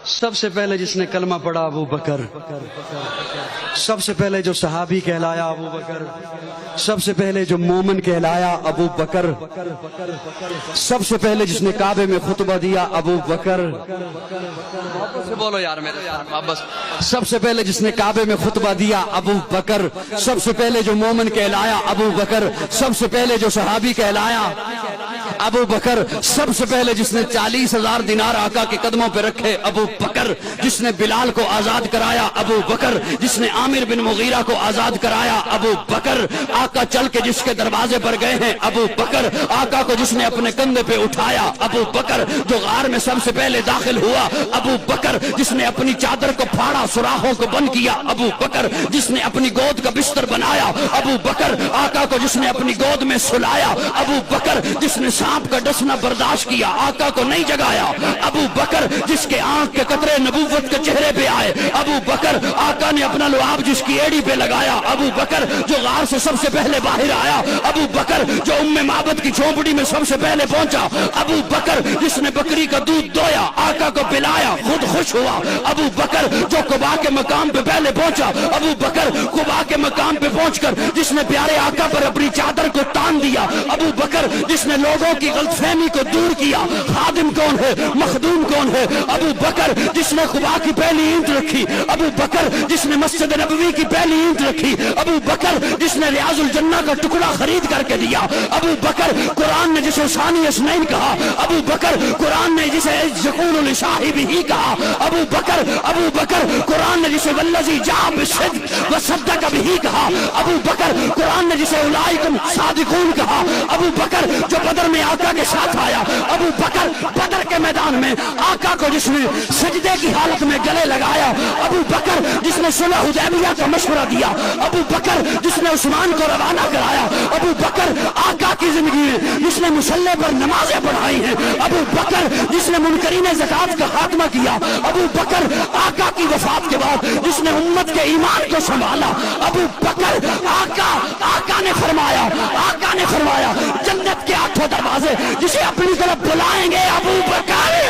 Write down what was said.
سب سے پہلے جس نے کلمہ پڑھا ابو بکر، سب سے پہلے جو صحابی کہلایا ابو بکر، سب سے پہلے جو مومن کہلایا ابو بکر، سب سے پہلے جس نے کعبے میں خطبہ دیا ابو بکر، بولو یار میرے واپس، سب سے پہلے جس نے کعبے میں خطبہ دیا ابو بکر، سب سے پہلے جو مومن کہلایا ابو بکر، سب سے پہلے جو صحابی کہلایا ابو بکر، سب سے پہلے جس نے 40,000 دینار آقا کے قدموں پہ رکھے ابو بکر، جس نے بلال کو آزاد کرایا ابو بکر، جس نے عامر بن مغیرہ کو آزاد کرایا ابو بکر، آقا چل کے جس کے دروازے پر گئے ہیں ابو بکر، آقا کو جس نے اپنے کندھے پہ اٹھایا ابو بکر، جو غار میں سب سے پہلے داخل ہوا ابو بکر، جس نے اپنی چادر کو پھاڑا سوراخوں کو بند کیا ابو بکر، جس نے اپنی گود کا بستر بنایا ابو بکر، آقا کو جس نے اپنی گود میں سلایا ابو بکر، جس نے سانپ کا ڈسنا برداشت کیا آقا کو نہیں جگایا ابو بکر، جس کے آنکھ کے قطرے نبوت کے چہرے پہ آئے ابو بکر، آقا نے اپنا لعاب جس کی ایڑی پہ لگایا ابو بکر، جو غار سے سب سے پہلے باہر آیا ابو بکر، جو معبد کی جھونپڑی میں سب سے پہلے پہنچا ابو بکر، جس نے بکری کا دودھ دویا آقا کو پلایا خود خوش ہوا ابو بکر، جو قباء کے مقام پہ پہلے پہنچا ابو بکر، قباء کے مقام پہ پہنچ کر جس نے پیارے آقا پر اپنی چادر کو تان دیا ابو بکر، جس نے لوگوں کی غلط فہمی کو دور کیا خادم کون ہے مخدوم کون ہے ابو بکر، جس نے قباء کی پہلی اینٹ رکھی ابو بکر، جس نے مسجد نبوی کی پہلی اینٹ رکھی ابو بکر، جس نے ریاض الجنہ کا ٹکڑا خرید کر کے دیا ابو بکر، قرآن نے جسے ثانی اثنین کہا ابو بکر، قرآن نے جسے یقول لصاحبہ کہا ابو بکر، قرآن نے جسے والذی جاء بالصدق وصدق بہ کہا ابو بکر، قرآن نے جسے اولئک صادقون کہا ابو بکر، جو بدر میں آقا کے ساتھ آیا ابو بکر، بدر کے میدان میں آقا کو جس نے سجدے کی حالت میں گلے لگایا ابو بکر، جس نے صلح حدیبیہ کا مشورہ دیا ابو بکر، جس نے عثمان کو روانہ کرایا ابو بکر، آقا کی زندگی میں جس نے مصلی پر نمازیں پڑھائی ہیں ابو بکر، جس نے منکرین زکات کا خاتمہ کیا ابو بکر، آقا کی وفات کے بعد جس نے امت کے ایمان کو سنبھالا ابو بکر، آقا نے فرمایا جنت کے 8 دروازے جسے اپنی طرف بلائیں گے ابو بکر